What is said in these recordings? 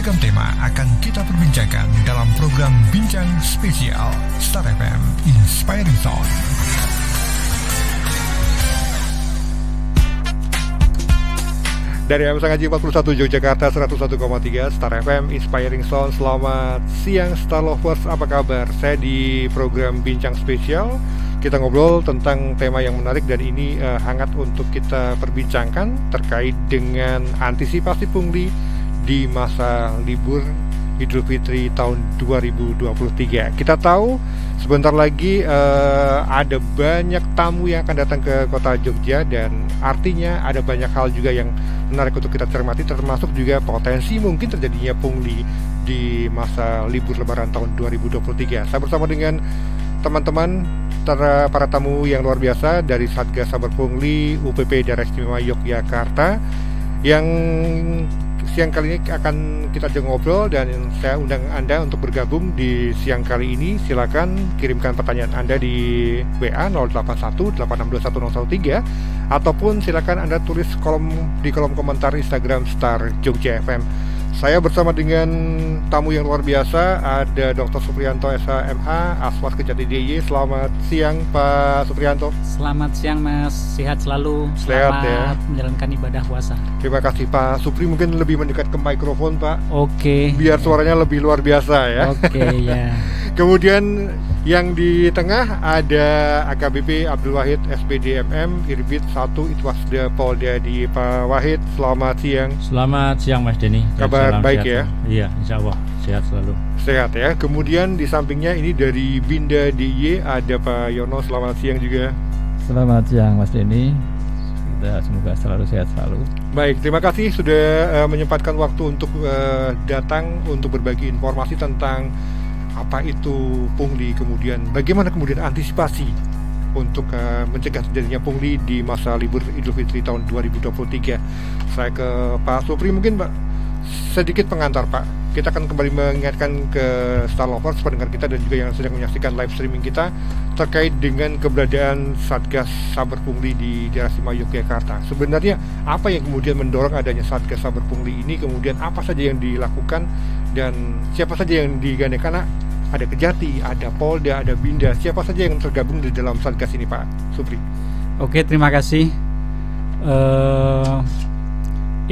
Beragam tema akan kita perbincangkan dalam program Bincang Spesial Star FM Inspiring Sound. Dari MSNGJ 41 Yogyakarta 101,3 Star FM Inspiring Sound. Selamat siang Star Lovers, apa kabar? Saya di program Bincang Spesial. Kita ngobrol tentang tema yang menarik dan ini hangat untuk kita perbincangkan terkait dengan antisipasi pungli di masa libur Idul Fitri tahun 2023. Kita tahu sebentar lagi ada banyak tamu yang akan datang ke kota Jogja dan artinya ada banyak hal juga yang menarik untuk kita cermati, termasuk juga potensi mungkin terjadinya pungli di masa libur Lebaran tahun 2023. Saya bersama dengan teman-teman para tamu yang luar biasa dari Satgas Saber Pungli UPP Daerah Istimewa Yogyakarta yang siang kali ini akan kita ngobrol dan saya undang Anda untuk bergabung di siang kali ini. Silakan kirimkan pertanyaan Anda di WA 081-8621-013 ataupun silakan Anda tulis di kolom komentar Instagram Star Jogja FM. Saya bersama dengan tamu yang luar biasa, ada Dr. Supriyanto SHMH, Aswas Kejati DIY. Selamat siang Pak Supriyanto. Selamat siang Mas, sehat selalu. Sehat ya. Menjalankan ibadah puasa. Terima kasih Pak Supri, mungkin lebih mendekat ke mikrofon Pak. Oke. Biar suaranya lebih luar biasa ya. Oke ya. Kemudian yang di tengah ada AKBP Abdul Wahid SPD MM Irbit 1 Itwasda Polda di Pak Wahid. Selamat siang. Selamat siang Mas Denny. Kabar baik ya? Iya, insya Allah sehat selalu. Sehat ya. Kemudian di sampingnya ini dari Binda DIY ada Pak Yono. Selamat siang juga. Selamat siang Mas Denny. Kita semoga selalu sehat selalu. Baik, terima kasih sudah menyempatkan waktu untuk datang untuk berbagi informasi tentang apa itu pungli, kemudian bagaimana kemudian antisipasi untuk mencegah terjadinya pungli di masa libur Idul Fitri tahun 2023. Saya ke Pak Supri, mungkin Pak sedikit pengantar Pak. Kita akan kembali mengingatkan ke Star Lovers, pendengar kita dan juga yang sedang menyaksikan live streaming kita terkait dengan keberadaan Satgas Saber Pungli di daerah Istimewa Yogyakarta. Sebenarnya apa yang kemudian mendorong adanya Satgas Saber Pungli ini, kemudian apa saja yang dilakukan dan siapa saja yang digandeng, karena ada Kejati, ada Polda, ada Binda, siapa saja yang tergabung di dalam Satgas ini Pak Supri? Oke, terima kasih.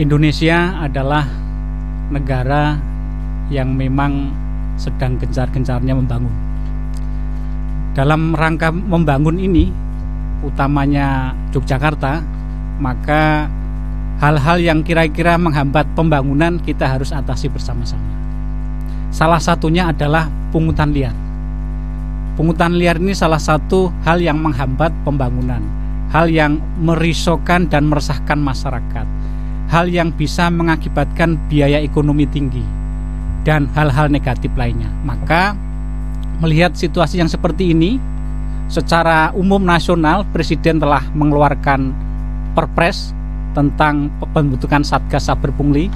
Indonesia adalah negara yang memang sedang gencar-gencarnya membangun. Dalam rangka membangun ini, utamanya Yogyakarta, maka hal-hal yang kira-kira menghambat pembangunan kita harus atasi bersama-sama. Salah satunya adalah pungutan liar. Pungutan liar ini salah satu hal yang menghambat pembangunan, hal yang merisaukan dan meresahkan masyarakat, hal yang bisa mengakibatkan biaya ekonomi tinggi, dan hal-hal negatif lainnya. Maka melihat situasi yang seperti ini, secara umum nasional Presiden telah mengeluarkan Perpres tentang pembentukan Satgas Saber Pungli.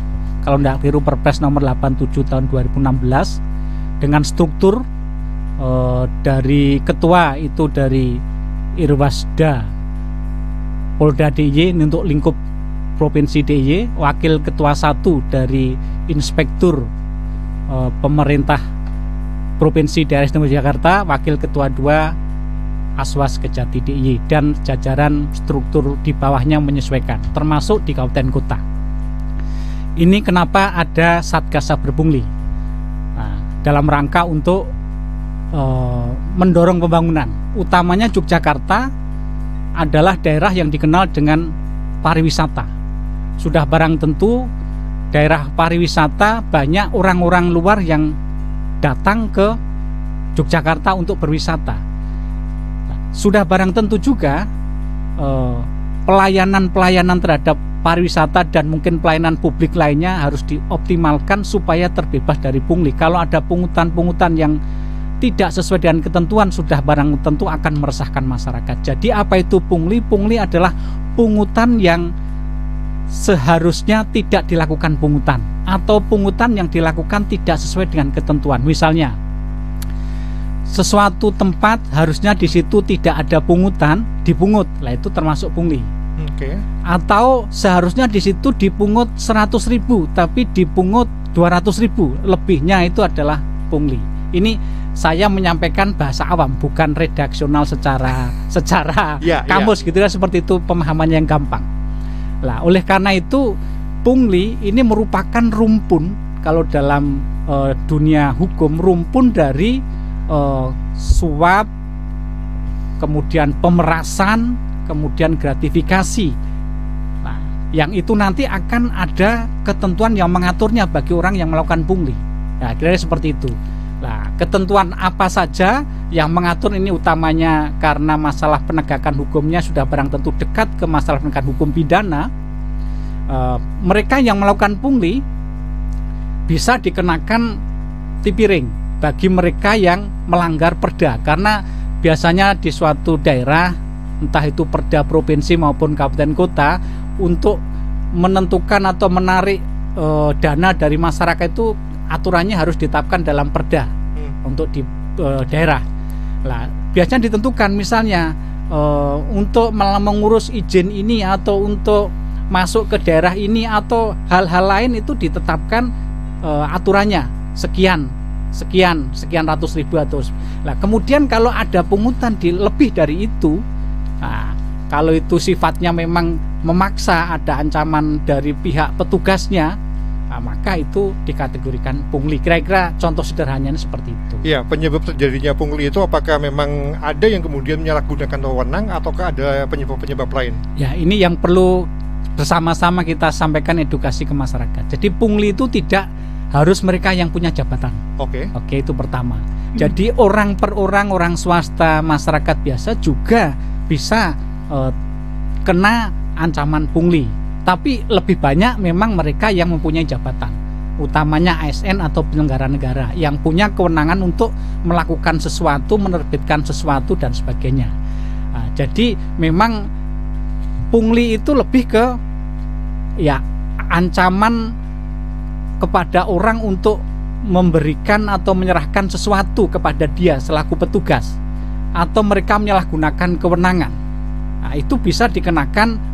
Kalau tidak keliru Perpres nomor 87 tahun 2016 dengan struktur dari ketua itu dari Irwasda Polda DIY untuk lingkup Provinsi DIY, wakil ketua 1 dari Inspektur Pemerintah Provinsi Daerah Istimewa Yogyakarta, wakil ketua 2 Aswas Kejati DIY, dan jajaran struktur di bawahnya menyesuaikan, termasuk di kabupaten kota. Ini kenapa ada Satgas Saber Pungli? Nah, dalam rangka untuk mendorong pembangunan. Utamanya Yogyakarta adalah daerah yang dikenal dengan pariwisata. Sudah barang tentu daerah pariwisata, banyak orang-orang luar yang datang ke Yogyakarta untuk berwisata. Sudah barang tentu juga pelayanan-pelayanan terhadap pariwisata dan mungkin pelayanan publik lainnya harus dioptimalkan supaya terbebas dari pungli. Kalau ada pungutan-pungutan yang tidak sesuai dengan ketentuan, sudah barang tentu akan meresahkan masyarakat. Jadi apa itu pungli? Pungli adalah pungutan yang seharusnya tidak dilakukan pungutan, atau pungutan yang dilakukan tidak sesuai dengan ketentuan. Misalnya sesuatu tempat harusnya di situ tidak ada pungutan, dipungut, lah itu termasuk pungli. Okay. Atau seharusnya di situ dipungut 100.000 tapi dipungut 200.000, lebihnya itu adalah pungli. Ini saya menyampaikan bahasa awam, bukan redaksional secara kamus gitu ya, seperti itu pemahamannya yang gampang. Lah, oleh karena itu pungli ini merupakan rumpun, kalau dalam dunia hukum, rumpun dari suap, kemudian pemerasan, kemudian gratifikasi. Nah, yang itu nanti akan ada ketentuan yang mengaturnya bagi orang yang melakukan pungli. Nah, kira-kira seperti itu. Nah, ketentuan apa saja yang mengatur ini utamanya karena masalah penegakan hukumnya sudah barang tentu dekat ke masalah penegakan hukum pidana. Mereka yang melakukan pungli bisa dikenakan tipiring bagi mereka yang melanggar perda, karena biasanya di suatu daerah, entah itu perda provinsi maupun kabupaten kota, untuk menentukan atau menarik dana dari masyarakat itu aturannya harus ditetapkan dalam perda untuk di daerah. Lah, biasanya ditentukan misalnya untuk mengurus izin ini atau untuk masuk ke daerah ini atau hal-hal lain itu ditetapkan aturannya sekian ratus ribu atau. Nah, kemudian kalau ada pungutan di lebih dari itu, nah, kalau itu sifatnya memang memaksa, ada ancaman dari pihak petugasnya, nah, maka itu dikategorikan pungli. Kira-kira contoh sederhananya seperti itu. Ya, penyebab terjadinya pungli itu apakah memang ada yang kemudian menyalahgunakan wewenang ataukah ada penyebab-penyebab lain? Ya, ini yang perlu bersama-sama kita sampaikan edukasi ke masyarakat. Jadi pungli itu tidak harus mereka yang punya jabatan. Oke, itu pertama. Jadi orang per orang swasta, masyarakat biasa juga bisa kena ancaman pungli. Tapi lebih banyak memang mereka yang mempunyai jabatan, utamanya ASN atau penyelenggara negara yang punya kewenangan untuk melakukan sesuatu, menerbitkan sesuatu dan sebagainya. Nah, jadi memang pungli itu lebih ke ancaman kepada orang untuk memberikan atau menyerahkan sesuatu kepada dia selaku petugas, atau mereka menyalahgunakan kewenangan. Nah, itu bisa dikenakan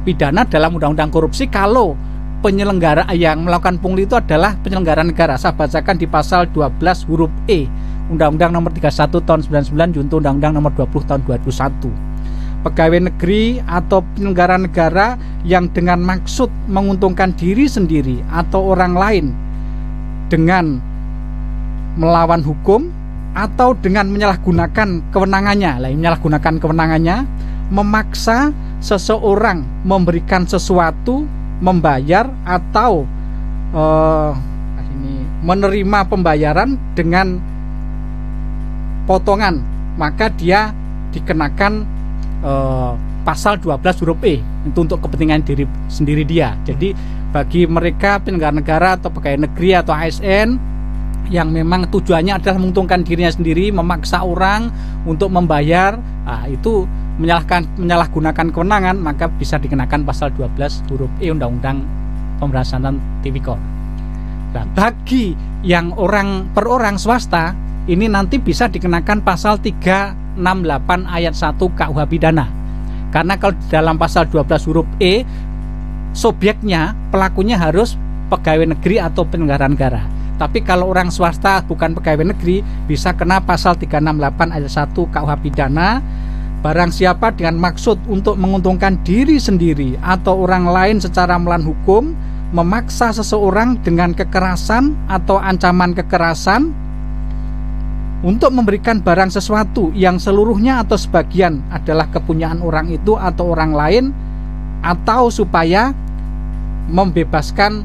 pidana dalam undang-undang korupsi kalau penyelenggara yang melakukan pungli itu adalah penyelenggara negara. Saya bacakan di pasal 12 huruf E Undang-Undang nomor 31 tahun 99 junto Undang-Undang nomor 20 tahun 2001. Pegawai negeri atau penyelenggara negara yang dengan maksud menguntungkan diri sendiri atau orang lain dengan melawan hukum atau dengan menyalahgunakan kewenangannya, menyalahgunakan kewenangannya, memaksa seseorang memberikan sesuatu, membayar atau menerima pembayaran dengan potongan, maka dia dikenakan pasal 12 huruf E itu untuk kepentingan diri sendiri dia. Jadi bagi mereka penyelenggara negara atau pegawai negeri atau ASN yang memang tujuannya adalah menguntungkan dirinya sendiri, memaksa orang untuk membayar, itu menyalahgunakan kewenangan, maka bisa dikenakan pasal 12 huruf E Undang-Undang Pemberantasan Tipikor. Nah, bagi yang orang per orang swasta ini nanti bisa dikenakan pasal 368 ayat 1 KUH pidana. Karena kalau dalam pasal 12 huruf E, subjeknya, pelakunya harus pegawai negeri atau penyelenggara negara. Tapi kalau orang swasta bukan pegawai negeri, bisa kena pasal 368 ayat 1 KUH pidana. Barang siapa dengan maksud untuk menguntungkan diri sendiri atau orang lain secara melawan hukum, memaksa seseorang dengan kekerasan atau ancaman kekerasan untuk memberikan barang sesuatu yang seluruhnya atau sebagian adalah kepunyaan orang itu atau orang lain, atau supaya membebaskan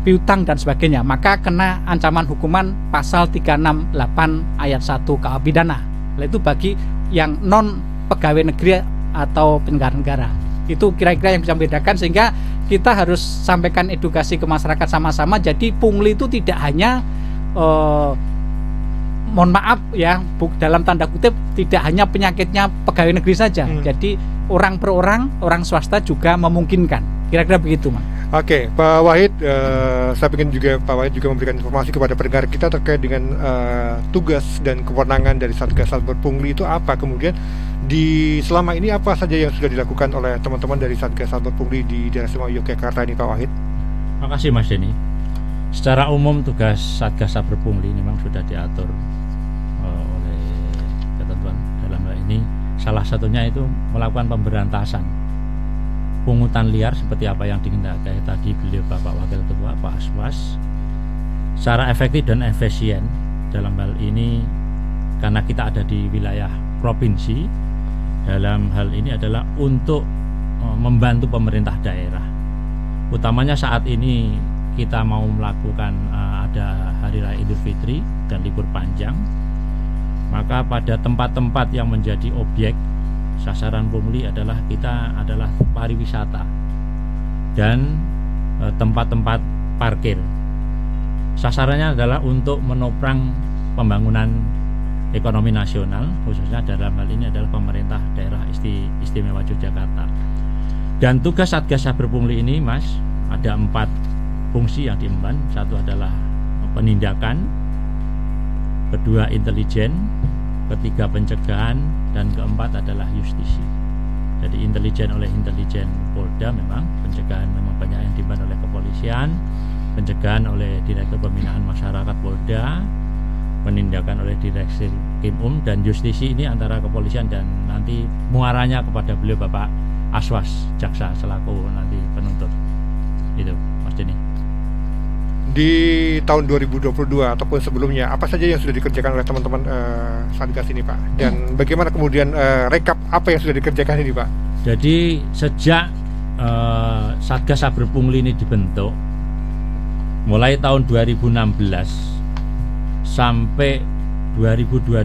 piutang dan sebagainya, maka kena ancaman hukuman pasal 368 ayat 1 KUH pidana. Itu bagi yang non pegawai negeri atau penyelenggara negara. Itu kira-kira yang bisa membedakan, sehingga kita harus sampaikan edukasi ke masyarakat sama-sama. Jadi pungli itu tidak hanya mohon maaf ya, dalam tanda kutip, tidak hanya penyakitnya pegawai negeri saja. Jadi orang per orang swasta juga memungkinkan. Kira-kira begitu, Mas. Oke, Pak Wahid, saya ingin juga Pak Wahid juga memberikan informasi kepada pendengar kita terkait dengan tugas dan kewenangan dari Satgas Salber Pungli itu apa. Kemudian selama ini apa saja yang sudah dilakukan oleh teman-teman dari Satgas Salber Pungli di daerah Istimewa Yogyakarta ini, Pak Wahid? Terima kasih Mas Denny. Secara umum tugas Satgas Saber Pungli memang sudah diatur oleh ketentuan dalam hal ini. Salah satunya itu melakukan pemberantasan pungutan liar seperti apa yang dikehendaki tadi beliau Bapak Wakil Ketua Pak Aswas, secara efektif dan efisien. Dalam hal ini karena kita ada di wilayah provinsi, dalam hal ini adalah untuk membantu pemerintah daerah, utamanya saat ini kita mau melakukan ada Hari Raya Idul Fitri dan libur panjang. Maka pada tempat-tempat yang menjadi objek sasaran pungli adalah pariwisata dan tempat-tempat parkir. Sasarannya adalah untuk menopang pembangunan ekonomi nasional, khususnya dalam hal ini adalah pemerintah daerah istimewa Yogyakarta. Dan tugas Satgas Saber Pungli ini, Mas, ada 4 fungsi yang diemban. Satu adalah penindakan, kedua intelijen, ketiga pencegahan, dan keempat adalah justisi. Jadi intelijen oleh intelijen Polda, memang pencegahan memang banyak yang diemban oleh kepolisian, pencegahan oleh Direktur Pembinaan Masyarakat Polda, penindakan oleh Direksi Kimum, dan justisi ini antara kepolisian dan nanti muaranya kepada beliau Bapak Aswas jaksa selaku nanti penuntut. Itu Mas Denny. Di tahun 2022 ataupun sebelumnya apa saja yang sudah dikerjakan oleh teman-teman Satgas ini Pak, dan bagaimana kemudian rekap apa yang sudah dikerjakan ini Pak? Jadi sejak Satgas Saber Pungli ini dibentuk mulai tahun 2016 sampai 2022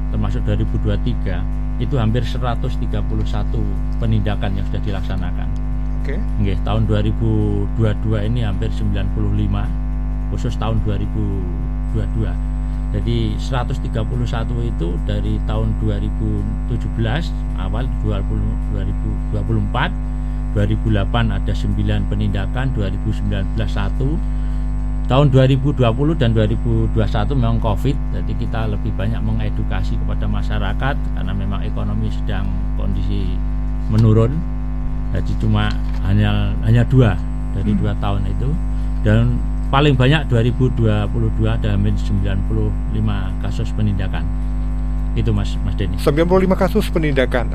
termasuk 2023 itu hampir 131 penindakan yang sudah dilaksanakan. Oke. Okay. Tahun 2022 ini hampir 95, khusus tahun 2022. Jadi 131 itu dari tahun 2017 awal 2024, 2008 ada 9 penindakan, 2019 1, tahun 2020 dan 2021 memang COVID, jadi kita lebih banyak mengedukasi kepada masyarakat karena memang ekonomi sedang kondisi menurun. Jadi cuma hanya 2 dari 2 tahun itu, dan paling banyak 2022 ada 95 kasus penindakan. Itu Mas Denny. 95 kasus penindakan.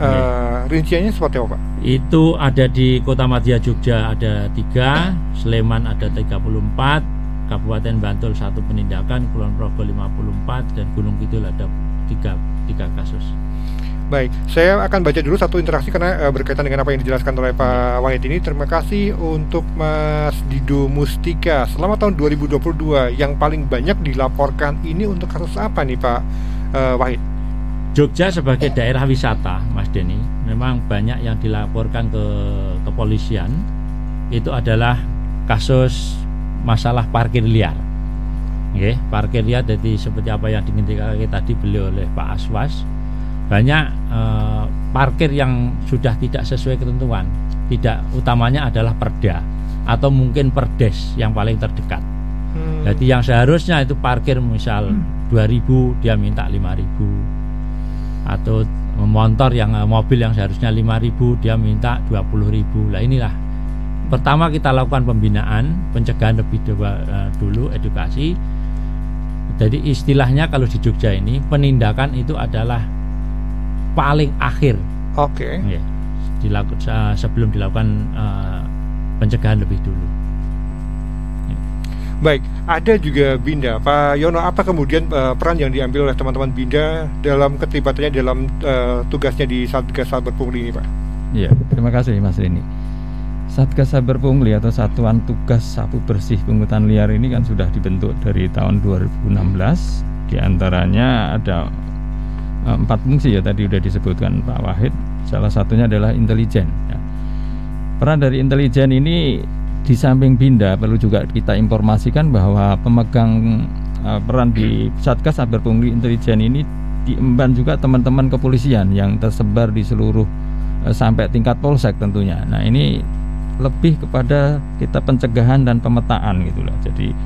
Rinciannya seperti apa Pak? Itu ada di Kota Madya Jogja ada 3, Sleman ada 34, Kabupaten Bantul 1 penindakan, Kulon Progo 54, dan Gunung Kidul ada 3 kasus. Baik, saya akan baca dulu satu interaksi karena berkaitan dengan apa yang dijelaskan oleh Pak Wahid ini. Terima kasih untuk Mas Dido Mustika. Selama tahun 2022 yang paling banyak dilaporkan ini untuk kasus apa nih Pak Wahid? Jogja sebagai daerah wisata, Mas Denny, memang banyak yang dilaporkan ke kepolisian. Itu adalah kasus masalah parkir liar. Oke, parkir liar jadi seperti apa yang diinginkan tadi beliau oleh Pak Aswas. Banyak parkir yang sudah tidak sesuai ketentuan. Tidak, utamanya adalah perda atau mungkin perdes yang paling terdekat. Jadi yang seharusnya itu parkir misal 2.000 dia minta 5.000, atau mobil yang seharusnya 5.000 dia minta 20.000. Lah inilah pertama kita lakukan pembinaan, pencegahan lebih dulu, edukasi. Jadi istilahnya kalau di Jogja ini penindakan itu adalah paling akhir. Oke. Ya, sebelum dilakukan pencegahan lebih dulu. Ya. Baik, ada juga Binda, Pak Yono. Apa kemudian peran yang diambil oleh teman-teman Binda dalam keterlibatannya dalam tugasnya di Satgas Saber Pungli ini, Pak? Iya, terima kasih Mas Rini. Satgas Saber Pungli atau Satuan Tugas Sapu Bersih Pungutan Liar ini kan sudah dibentuk dari tahun 2016. Di antaranya ada 4 fungsi ya, tadi sudah disebutkan Pak Wahid. Salah satunya adalah intelijen ya. Peran dari intelijen ini di samping Binda perlu juga kita informasikan bahwa pemegang peran di Satgas Saber Pungli intelijen ini diemban juga teman-teman kepolisian yang tersebar di seluruh sampai tingkat polsek tentunya. Nah ini lebih kepada kita pencegahan dan pemetaan gitulah. Jadi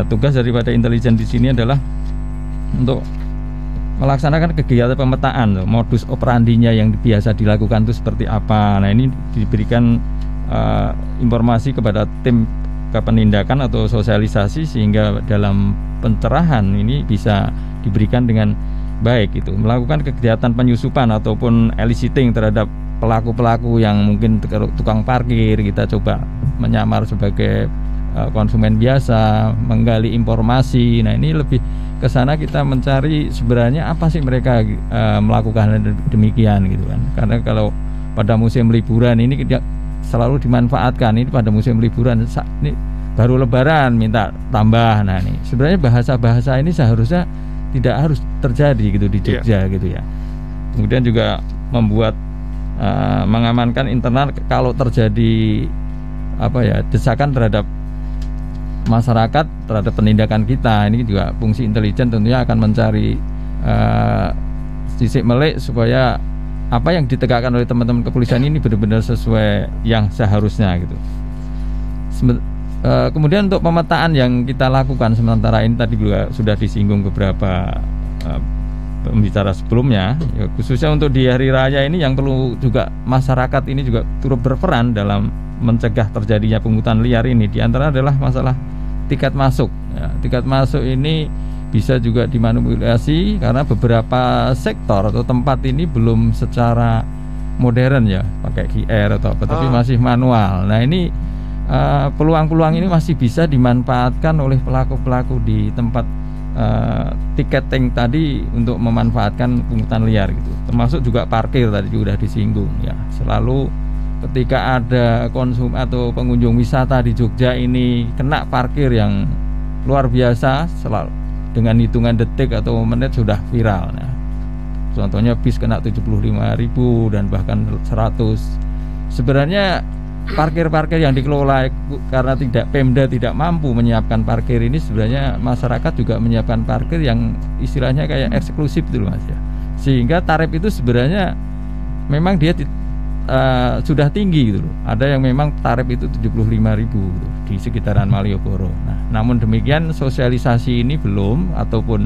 tugas daripada intelijen di sini adalah untuk melaksanakan kegiatan pemetaan, modus operandinya yang biasa dilakukan itu seperti apa. Nah ini diberikan informasi kepada tim ke penindakan atau sosialisasi sehingga dalam pencerahan ini bisa diberikan dengan baik gitu. Melakukan kegiatan penyusupan ataupun eliciting terhadap pelaku-pelaku yang mungkin tukang parkir, kita coba menyamar sebagai konsumen biasa, menggali informasi. Nah, ini lebih ke sana, kita mencari sebenarnya apa sih mereka melakukan demikian gitu kan. Karena kalau pada musim liburan ini selalu dimanfaatkan, ini pada musim liburan ini baru lebaran minta tambah. Nah, ini sebenarnya bahasa-bahasa ini seharusnya tidak harus terjadi gitu di Jogja gitu ya. Kemudian juga membuat mengamankan internal kalau terjadi desakan terhadap masyarakat terhadap penindakan kita. Ini juga fungsi intelijen tentunya akan mencari sisik melik supaya apa yang ditegakkan oleh teman-teman kepolisian ini benar-benar sesuai yang seharusnya gitu. Kemudian untuk pemetaan yang kita lakukan sementara ini tadi juga sudah disinggung beberapa pembicara sebelumnya, ya, khususnya untuk di hari raya ini yang perlu juga masyarakat ini juga turut berperan dalam mencegah terjadinya pungutan liar ini. Di antara adalah masalah tiket masuk. Ya, tiket masuk ini bisa juga dimanipulasi karena beberapa sektor atau tempat ini belum secara modern ya, pakai QR atau apa, tapi masih manual. Nah, ini peluang-peluang ini masih bisa dimanfaatkan oleh pelaku-pelaku di tempat tiketing tadi untuk memanfaatkan pungutan liar gitu. Termasuk juga parkir tadi juga sudah disinggung ya. Selalu ketika ada konsum atau pengunjung wisata di Jogja ini kena parkir yang luar biasa, selalu dengan hitungan detik atau menit sudah viral. Nah, contohnya bis kena 75.000 dan bahkan 100. Sebenarnya parkir-parkir yang dikelola karena Pemda tidak mampu menyiapkan parkir ini, sebenarnya masyarakat juga menyiapkan parkir yang istilahnya kayak eksklusif itu Mas ya. Sehingga tarif itu sebenarnya memang dia sudah tinggi gitu loh. Ada yang memang tarif itu 75.000 gitu, di sekitaran Malioboro. Nah, namun demikian sosialisasi ini belum, ataupun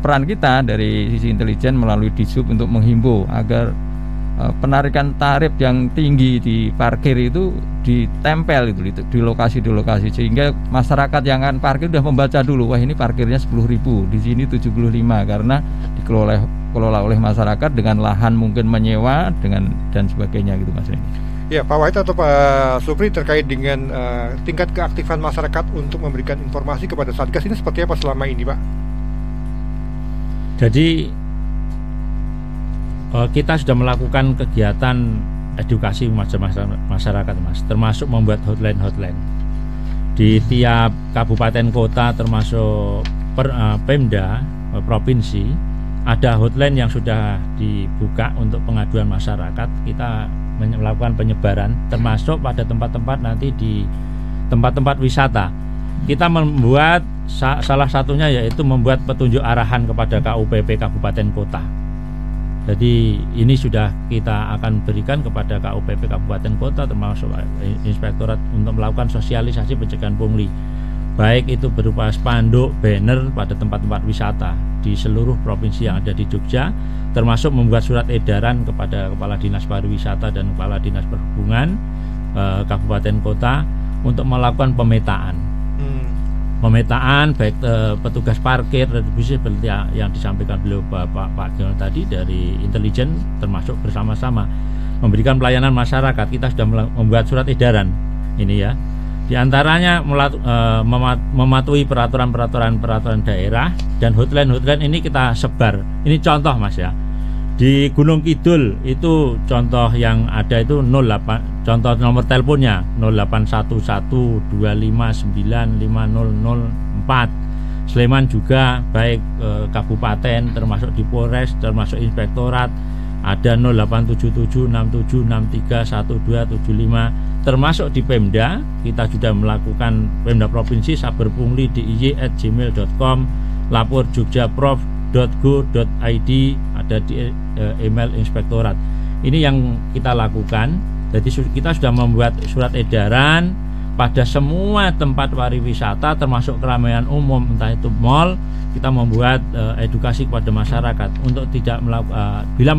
peran kita dari sisi intelijen melalui Disub untuk menghimbau agar penarikan tarif yang tinggi di parkir itu ditempel itu di lokasi-lokasi, sehingga masyarakat yang akan parkir sudah membaca dulu, wah ini parkirnya 10.000, di sini 75, karena dikelola oleh masyarakat dengan lahan mungkin menyewa dan sebagainya gitu Mas Reni. Ya, Pak Wahid atau Pak Supri, terkait dengan tingkat keaktifan masyarakat untuk memberikan informasi kepada Satgas ini seperti apa selama ini, Pak? Jadi kita sudah melakukan kegiatan edukasi masyarakat Mas, termasuk membuat hotline di tiap kabupaten kota, termasuk Pemda provinsi. Ada hotline yang sudah dibuka untuk pengaduan masyarakat. Kita melakukan penyebaran, termasuk pada tempat-tempat nanti di tempat-tempat wisata. Kita membuat salah satunya yaitu membuat petunjuk arahan kepada KUPP kabupaten kota. Jadi ini sudah kita akan berikan kepada KUPP kabupaten kota, termasuk inspektorat, untuk melakukan sosialisasi pencegahan pungli, baik itu berupa spanduk, banner pada tempat-tempat wisata di seluruh provinsi yang ada di Jogja, termasuk membuat surat edaran kepada Kepala Dinas Pariwisata dan Kepala Dinas Perhubungan kabupaten kota untuk melakukan pemetaan baik petugas parkir, retribusi seperti yang disampaikan beliau Pak Gino tadi dari intelijen, termasuk bersama-sama memberikan pelayanan masyarakat. Kita sudah membuat surat edaran ini ya, di antaranya mematuhi peraturan daerah, dan hotline ini kita sebar. Ini contoh Mas ya, di Gunung Kidul itu contoh yang ada itu 08, contoh nomor teleponnya 081125950004. Sleman juga baik kabupaten, termasuk di Polres, termasuk inspektorat, ada 087767631275. Termasuk di Pemda, kita sudah melakukan Pemda Provinsi Saber Pungli diy@gmail.com, lapor jogjaprov.go.id, ada di email inspektorat. Ini yang kita lakukan. Jadi kita sudah membuat surat edaran pada semua tempat pariwisata, termasuk keramaian umum, entah itu mal. Kita membuat edukasi kepada masyarakat untuk tidak bila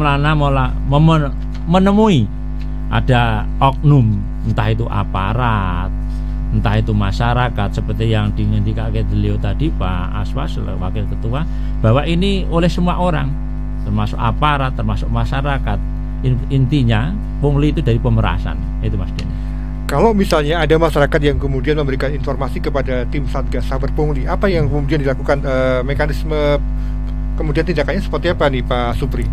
menemui ada oknum, entah itu aparat, entah itu masyarakat seperti yang diindikasikan beliau tadi Pak Aswas Wakil Ketua, bahwa ini oleh semua orang, termasuk aparat, termasuk masyarakat. Intinya pungli itu dari pemerasan, itu Mas Denny. Kalau misalnya ada masyarakat yang kemudian memberikan informasi kepada tim Satgas Saber Pungli, apa yang kemudian dilakukan, mekanisme kemudian tindakannya seperti apa nih Pak Supri?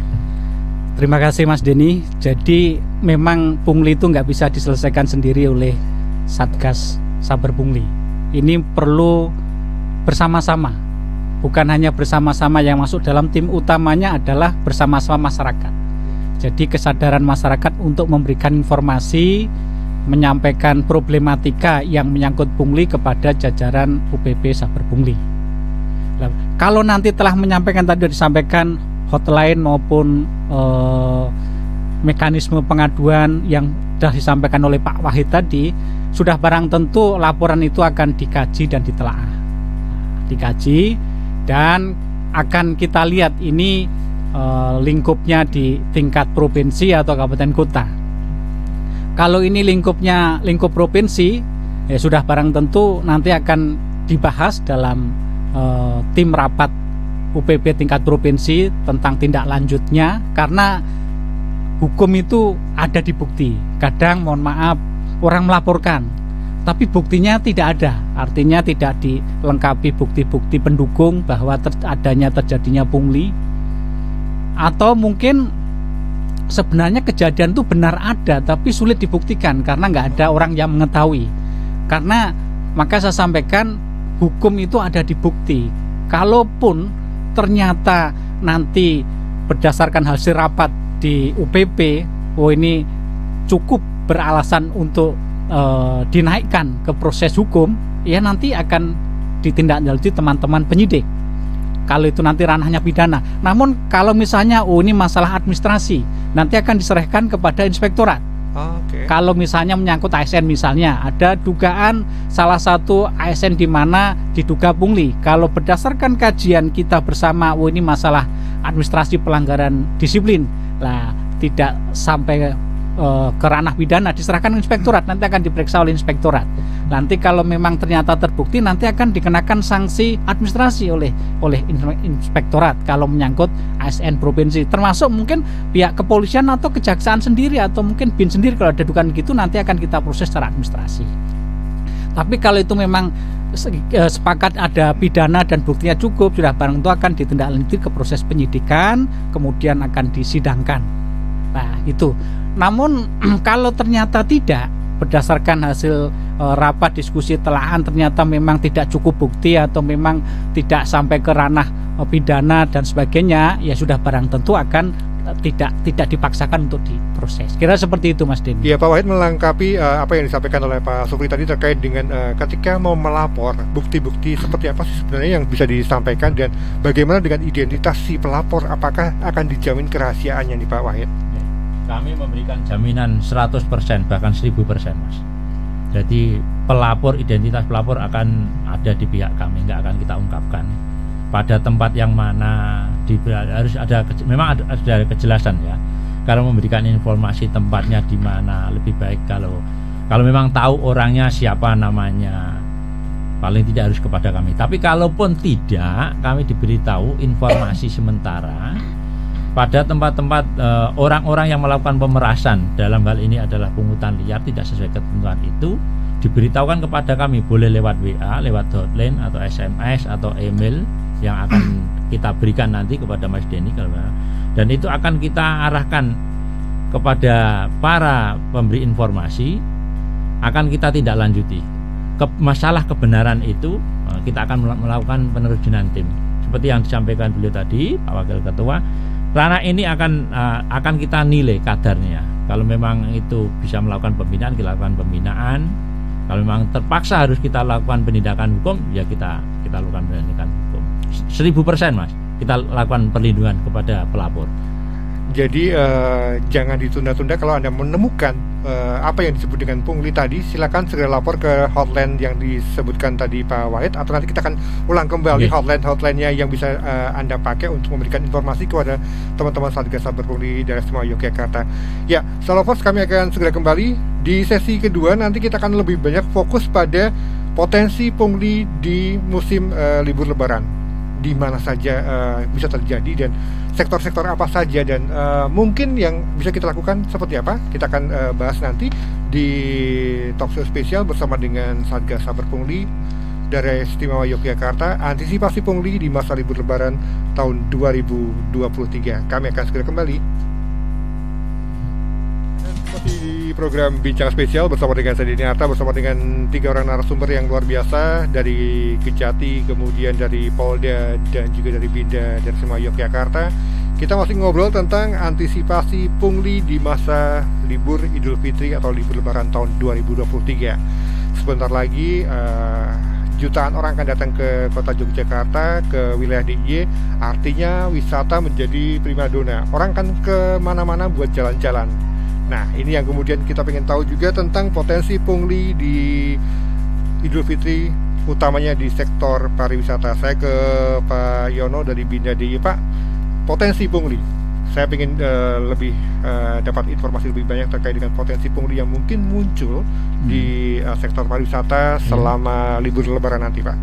Terima kasih Mas Denny. Jadi memang pungli itu nggak bisa diselesaikan sendiri oleh Satgas Saber Pungli. Ini perlu bersama-sama. Bukan hanya bersama-sama, yang masuk dalam tim utamanya adalah bersama-sama masyarakat. Jadi kesadaran masyarakat untuk memberikan informasi, menyampaikan problematika yang menyangkut pungli kepada jajaran UPP Saber Pungli. Nah, kalau nanti telah menyampaikan, tadi disampaikan hotline maupun mekanisme pengaduan yang sudah disampaikan oleh Pak Wahid tadi, sudah barang tentu laporan itu akan dikaji dan ditelaah. Dikaji dan akan kita lihat ini lingkupnya di tingkat provinsi atau kabupaten kota. Kalau ini lingkup provinsi, ya sudah barang tentu nanti akan dibahas dalam tim rapat UPP tingkat provinsi tentang tindak lanjutnya, karena hukum itu ada di bukti. Kadang mohon maaf orang melaporkan tapi buktinya tidak ada, artinya tidak dilengkapi bukti-bukti pendukung bahwa terjadinya pungli. Atau mungkin sebenarnya kejadian itu benar ada tapi sulit dibuktikan karena nggak ada orang yang mengetahui. Karena maka saya sampaikan hukum itu ada di bukti. Kalaupun ternyata nanti berdasarkan hasil rapat di UPP, oh ini cukup beralasan untuk dinaikkan ke proses hukum, ya nanti akan ditindaklanjuti teman-teman penyidik. Kalau itu nanti ranahnya pidana. Namun kalau misalnya ini masalah administrasi, nanti akan diserahkan kepada inspektorat. Kalau misalnya menyangkut ASN, misalnya ada dugaan salah satu ASN di mana diduga pungli. Kalau berdasarkan kajian kita bersama, ini masalah administrasi pelanggaran disiplin, lah tidak sampai ke ranah pidana, diserahkan ke inspektorat, nanti akan diperiksa oleh inspektorat. Nanti kalau memang ternyata terbukti, nanti akan dikenakan sanksi administrasi oleh inspektorat kalau menyangkut ASN provinsi, termasuk mungkin pihak kepolisian atau kejaksaan sendiri atau mungkin BIN sendiri. Kalau ada dugaan gitu nanti akan kita proses secara administrasi. Tapi kalau itu memang sepakat ada pidana dan buktinya cukup, sudah barang itu akan ditindaklanjuti ke proses penyidikan, kemudian akan disidangkan. Nah itu. Namun kalau ternyata tidak, berdasarkan hasil rapat diskusi telahan ternyata memang tidak cukup bukti atau memang tidak sampai ke ranah pidana dan sebagainya, ya sudah barang tentu akan tidak dipaksakan untuk diproses. Kira seperti itu Mas Denny. Ya Pak Wahid melengkapi apa yang disampaikan oleh Pak Supri tadi terkait dengan ketika mau melapor, bukti-bukti seperti apa sih sebenarnya yang bisa disampaikan, dan bagaimana dengan identitas si pelapor, apakah akan dijamin kerahasiaannya nih Pak Wahid? Kami memberikan jaminan 100%, bahkan 1000% Mas. Jadi pelapor, identitas pelapor akan ada di pihak kami, nggak akan kita ungkapkan pada tempat yang mana, harus ada, memang ada kejelasan ya. Kalau memberikan informasi tempatnya di mana, lebih baik kalau memang tahu orangnya siapa namanya, paling tidak harus kepada kami. Tapi kalaupun tidak, kami diberitahu informasi sementara pada tempat-tempat orang-orang yang melakukan pemerasan, dalam hal ini adalah pungutan liar tidak sesuai ketentuan itu, diberitahukan kepada kami, boleh lewat WA, lewat hotline atau SMS atau email yang akan kita berikan nanti kepada Mas Denny, dan itu akan kita arahkan kepada para pemberi informasi, akan kita tindak lanjuti. Masalah kebenaran itu kita akan melakukan penerjunan tim seperti yang disampaikan beliau tadi, Pak Wakil Ketua. Ranah ini akan kita nilai kadarnya. Kalau memang itu bisa melakukan pembinaan, kita lakukan pembinaan. Kalau memang terpaksa harus kita lakukan penindakan hukum, ya kita lakukan penindakan hukum. 1000% Mas, kita lakukan perlindungan kepada pelapor. Jadi jangan ditunda-tunda. Kalau Anda menemukan apa yang disebut dengan pungli tadi, silakan segera lapor ke hotline yang disebutkan tadi Pak Wahid, atau nanti kita akan ulang kembali hotline-nya yang bisa Anda pakai untuk memberikan informasi kepada teman-teman Satgas Saber Pungli daerah Semua Yogyakarta. Ya, Salovers, kami akan segera kembali Di sesi kedua nanti kita akan lebih banyak fokus pada potensi pungli di musim libur Lebaran, di mana saja bisa terjadi dan sektor-sektor apa saja, dan mungkin yang bisa kita lakukan seperti apa. Kita akan bahas nanti di talkshow spesial bersama dengan Satgas Saber Pungli Daerah Istimewa Yogyakarta, antisipasi pungli di masa libur Lebaran tahun 2023. Kami akan segera kembali. Masih di program Bincang Spesial bersama dengan saya Denny Arta, bersama dengan 3 orang narasumber yang luar biasa dari Kejati, kemudian dari Polda, dan juga dari Binda dan Istimewa Yogyakarta. Kita masih ngobrol tentang antisipasi pungli di masa libur Idul Fitri atau libur Lebaran tahun 2023. Sebentar lagi jutaan orang akan datang ke kota Yogyakarta, ke wilayah DIY. Artinya wisata menjadi primadona. Orang kan kemana-mana buat jalan-jalan. Nah, ini yang kemudian kita pengen tahu juga tentang potensi pungli di Idul Fitri, utamanya di sektor pariwisata. Saya ke Pak Yono dari Binda DIY. Pak, potensi pungli, saya pengen lebih dapat informasi lebih banyak terkait dengan potensi pungli yang mungkin muncul di sektor pariwisata selama libur Lebaran nanti, Pak.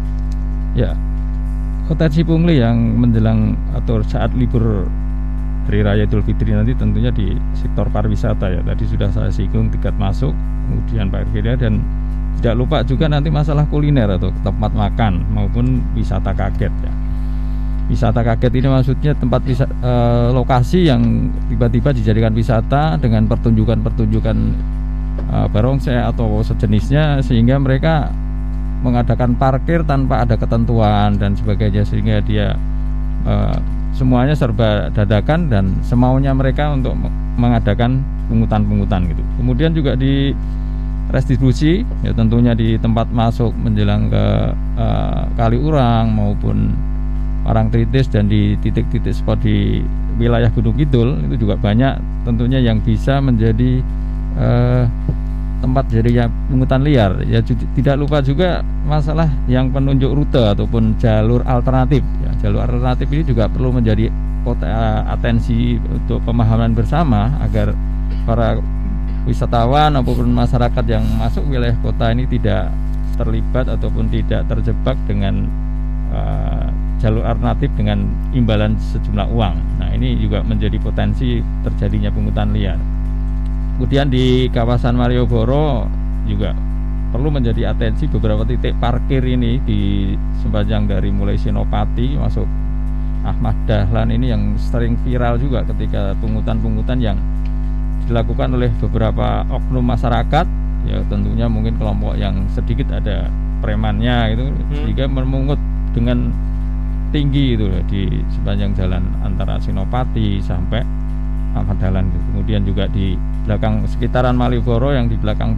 Ya, potensi pungli yang menjelang atau saat libur Hari Raya Idul Fitri nanti tentunya di sektor pariwisata ya. Tadi sudah saya singgung tiket masuk, kemudian parkirnya, dan tidak lupa juga nanti masalah kuliner atau tempat makan maupun wisata kaget ya. Wisata kaget ini maksudnya tempat lokasi yang tiba-tiba dijadikan wisata dengan pertunjukan-pertunjukan barongsai atau sejenisnya, sehingga mereka mengadakan parkir tanpa ada ketentuan dan sebagainya, sehingga dia semuanya serba dadakan dan semaunya mereka untuk mengadakan pungutan-pungutan gitu. Kemudian juga di restitusi ya, tentunya di tempat masuk menjelang ke Kaliurang maupun Parangtritis dan di titik-titik spot di wilayah Gunung Kidul itu juga banyak tentunya yang bisa menjadi tempat jadinya pungutan liar ya. Tidak lupa juga masalah yang penunjuk rute ataupun jalur alternatif ya. Jalur alternatif ini juga perlu menjadi atensi untuk pemahaman bersama agar para wisatawan ataupun masyarakat yang masuk wilayah kota ini tidak terlibat ataupun tidak terjebak dengan jalur alternatif dengan imbalan sejumlah uang. Nah, ini juga menjadi potensi terjadinya pungutan liar. Kemudian di kawasan Malioboro juga perlu menjadi atensi beberapa titik parkir ini di sepanjang dari mulai Senopati masuk Ahmad Dahlan ini yang sering viral juga ketika pungutan-pungutan yang dilakukan oleh beberapa oknum masyarakat ya, tentunya mungkin kelompok yang sedikit ada premannya gitu, sehingga memungut dengan tinggi itu di sepanjang jalan antara Senopati sampai Ahmad Dahlan. Kemudian juga di belakang sekitaran Malioboro yang di belakang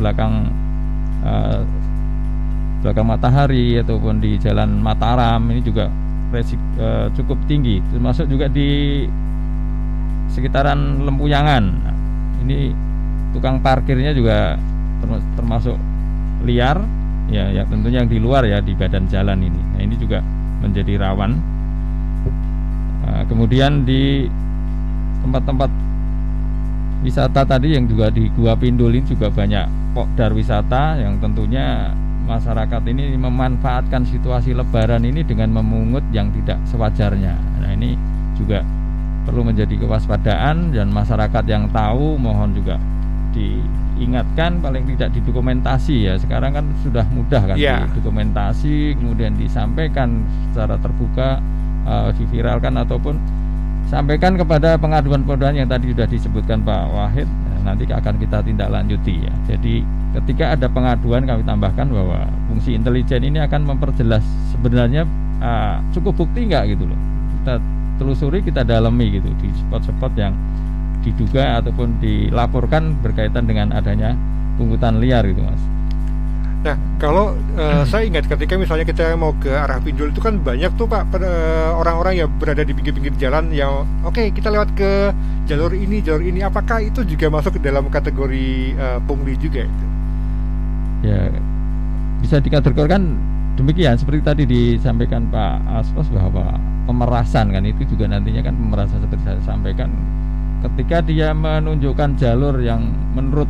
Matahari ataupun di Jalan Mataram ini juga cukup tinggi, termasuk juga di sekitaran Lempuyangan. Nah, ini tukang parkirnya juga termasuk liar ya, ya tentunya yang di luar ya, di badan jalan ini. Nah, ini juga menjadi rawan. Kemudian di tempat-tempat wisata tadi yang juga di Gua Pindul ini juga banyak pokdar wisata yang tentunya masyarakat ini memanfaatkan situasi Lebaran ini dengan memungut yang tidak sewajarnya. Nah, ini juga perlu menjadi kewaspadaan dan masyarakat yang tahu mohon juga diingatkan, paling tidak didokumentasi ya. Sekarang kan sudah mudah kan didokumentasi, kemudian disampaikan secara terbuka, diviralkan ataupun sampaikan kepada pengaduan-pengaduan yang tadi sudah disebutkan Pak Wahid. Nanti akan kita tindak lanjuti ya. Jadi ketika ada pengaduan kami tambahkan bahwa fungsi intelijen ini akan memperjelas sebenarnya cukup bukti nggak gitu loh. Kita telusuri, kita dalami gitu di spot-spot yang diduga ataupun dilaporkan berkaitan dengan adanya pungutan liar gitu Mas. Nah, kalau saya ingat ketika misalnya kita mau ke arah Pindul itu kan banyak tuh Pak orang-orang yang berada di pinggir-pinggir jalan yang oke, kita lewat ke jalur ini. Apakah itu juga masuk ke dalam kategori pungli juga itu? Ya, bisa dikategorikan demikian seperti tadi disampaikan Pak Aspos bahwa pemerasan kan itu juga nantinya kan pemerasan seperti saya sampaikan ketika dia menunjukkan jalur yang menurut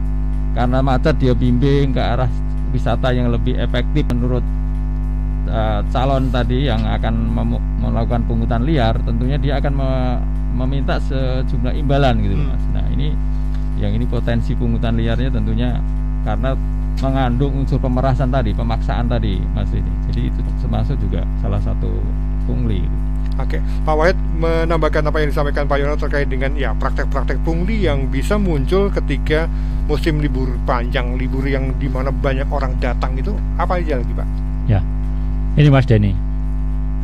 karena macet dia bimbing ke arah wisata yang lebih efektif menurut calon tadi yang akan melakukan pungutan liar. Tentunya dia akan meminta sejumlah imbalan gitu Mas. Nah ini potensi pungutan liarnya tentunya karena mengandung unsur pemerasan tadi, pemaksaan tadi Mas ini. Jadi itu termasuk juga salah satu pungli. Oke, Pak Wahid menambahkan apa yang disampaikan Pak Yono terkait dengan ya praktek-praktek pungli yang bisa muncul ketika musim libur panjang, libur yang dimana banyak orang datang itu apa aja lagi Pak? Ya, ini Mas Denny,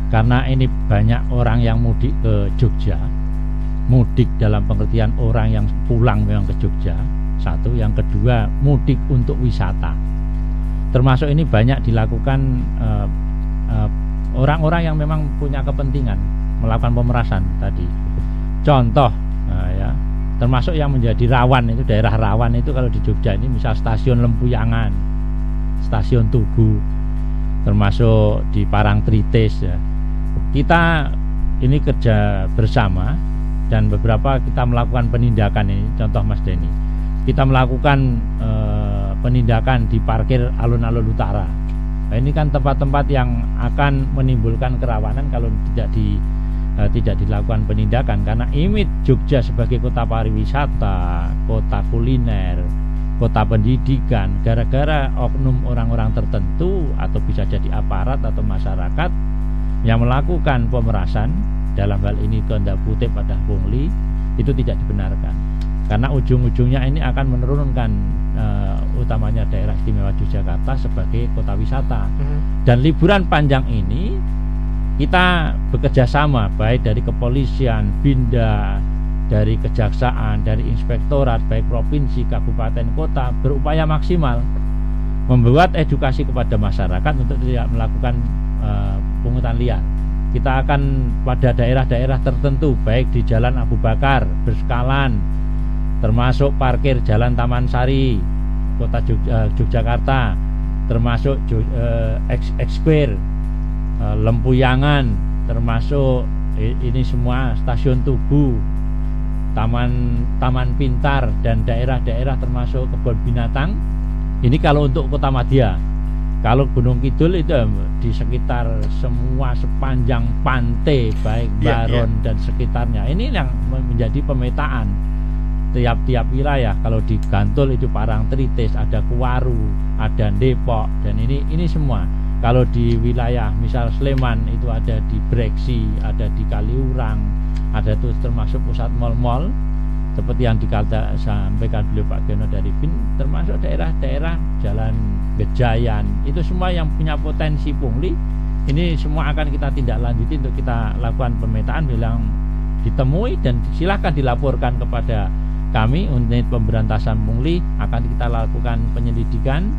karena ini banyak orang yang mudik ke Jogja, mudik dalam pengertian orang yang pulang memang ke Jogja, satu, yang kedua mudik untuk wisata, termasuk ini banyak dilakukan orang-orang yang memang punya kepentingan melakukan pemerasan tadi. Contoh, ya, termasuk yang menjadi rawan itu daerah rawan itu kalau di Jogja ini misal stasiun Lempuyangan, stasiun Tugu, termasuk di Parangtritis. Ya. Kita ini kerja bersama dan beberapa kita melakukan penindakan ini. Contoh Mas Denny, kita melakukan penindakan di parkir alun-alun utara. Nah, ini kan tempat-tempat yang akan menimbulkan kerawanan kalau tidak dilakukan penindakan, karena image Jogja sebagai kota pariwisata, kota kuliner, kota pendidikan, gara-gara oknum orang-orang tertentu atau bisa jadi aparat atau masyarakat yang melakukan pemerasan, dalam hal ini tanda kutip pada pungli, itu tidak dibenarkan, karena ujung-ujungnya ini akan menurunkan utamanya daerah istimewa Yogyakarta sebagai kota wisata. Dan liburan panjang ini kita bekerja sama baik dari kepolisian, Binda, dari kejaksaan, dari inspektorat baik provinsi, kabupaten, kota, berupaya maksimal membuat edukasi kepada masyarakat untuk tidak melakukan pungutan liar. Kita akan pada daerah-daerah tertentu baik di Jalan Abu Bakar, Berskalan, termasuk parkir Jalan Taman Sari, kota Yogyakarta, termasuk Square, Lempuyangan, termasuk ini semua stasiun Tugu, Taman Pintar, dan daerah-daerah termasuk kebun binatang. Ini kalau untuk Kota Madya. Kalau Gunung Kidul itu di sekitar semua sepanjang pantai baik Baron dan sekitarnya. Ini yang menjadi pemetaan tiap-tiap wilayah. Kalau di Gantul itu Parangtritis, ada Kuwaru, ada Depok, dan ini semua. Kalau di wilayah misal Sleman itu ada di Breksi, ada di Kaliurang, ada itu termasuk pusat mal-mal seperti yang disampaikan beliau Pak Geno dari BIN, termasuk daerah-daerah Jalan Gejayan, itu semua yang punya potensi pungli. Ini semua akan kita tindak lanjuti untuk kita lakukan pemetaan, bilang ditemui dan silahkan dilaporkan kepada kami unit pemberantasan pungli, akan kita lakukan penyelidikan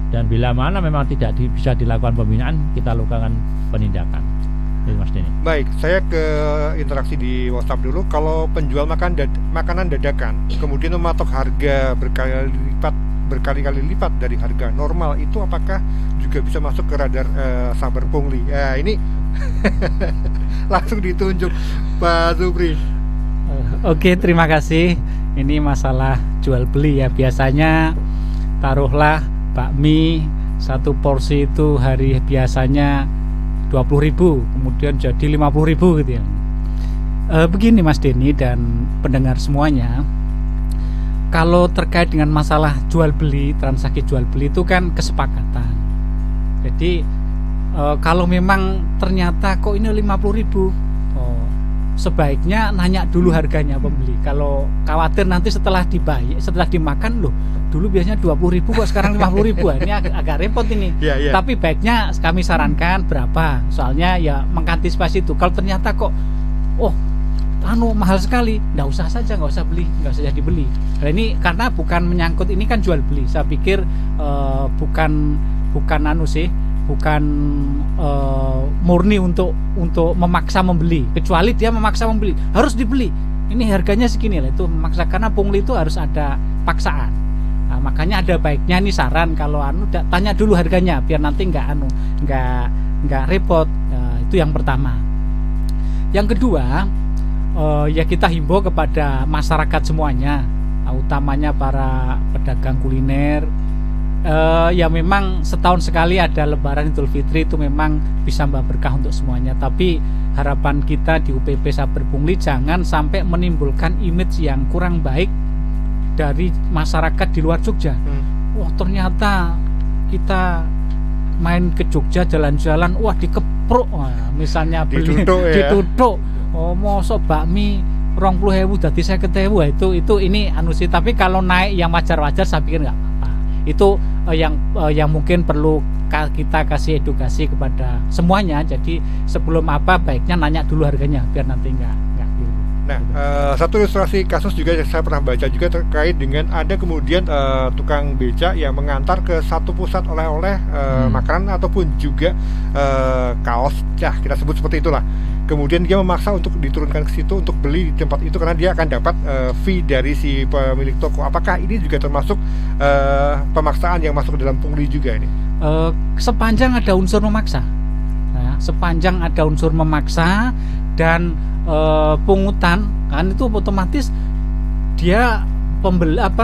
dan bila mana memang tidak bisa dilakukan pembinaan, kita lakukan penindakan. Mas Denny. Baik, saya ke interaksi di WhatsApp dulu. Kalau penjual makanan dadakan kemudian mematok harga berkali-kali lipat dari harga normal, itu apakah juga bisa masuk ke radar saber pungli? Ya, ini langsung ditunjuk Pak Supri. Oke, terima kasih. Ini masalah jual beli ya. Biasanya taruhlah bakmi satu porsi itu hari biasanya 20.000, kemudian jadi 50.000 gitu ya. Begini Mas Denny dan pendengar semuanya, kalau terkait dengan masalah jual beli, transaksi jual beli itu kan kesepakatan. Jadi kalau memang ternyata kok ini 50.000, sebaiknya nanya dulu harganya pembeli. Kalau khawatir nanti setelah dimakan, loh dulu biasanya 20.000 kok sekarang 50.000, ini agak repot ini. Tapi baiknya kami sarankan berapa, soalnya ya mengantisipasi itu. Kalau ternyata kok mahal sekali, nggak usah jadi beli. Nah, ini karena bukan menyangkut, ini kan jual beli. Saya pikir bukan murni untuk memaksa membeli, kecuali dia memaksa membeli harus dibeli, ini harganya segini lah, itu memaksa. Karena pungli itu harus ada paksaan. Nah, makanya ada baiknya nih saran, kalau tanya dulu harganya biar nanti nggak repot. Itu yang pertama. Yang kedua, ya kita himbau kepada masyarakat semuanya, utamanya para pedagang kuliner. Ya memang setahun sekali ada Lebaran Idul Fitri, itu memang bisa membawa berkah untuk semuanya. Tapi harapan kita di UPP Saber Pungli jangan sampai menimbulkan image yang kurang baik dari masyarakat di luar Jogja. Wah, ternyata kita main ke Jogja jalan-jalan, wah dikepruk, misalnya beli ditutuk, oh mosok bakmi 20.000 dadi 50.000, itu ini anu sih. Tapi kalau naik yang wajar-wajar saya pikir nggak apa-apa. Itu yang mungkin perlu kita kasih edukasi kepada semuanya. Jadi sebelum apa baiknya nanya dulu harganya biar nanti nggak keliru. Nah, satu ilustrasi kasus juga yang saya pernah baca juga terkait dengan ada kemudian tukang beca yang mengantar ke satu pusat oleh-oleh makanan ataupun juga kaos, kita sebut seperti itulah. Kemudian dia memaksa untuk diturunkan ke situ untuk beli di tempat itu karena dia akan dapat fee dari si pemilik toko. Apakah ini juga termasuk pemaksaan yang masuk ke dalam pungli juga ini? Sepanjang ada unsur memaksa, sepanjang ada unsur memaksa dan pungutan, kan itu otomatis dia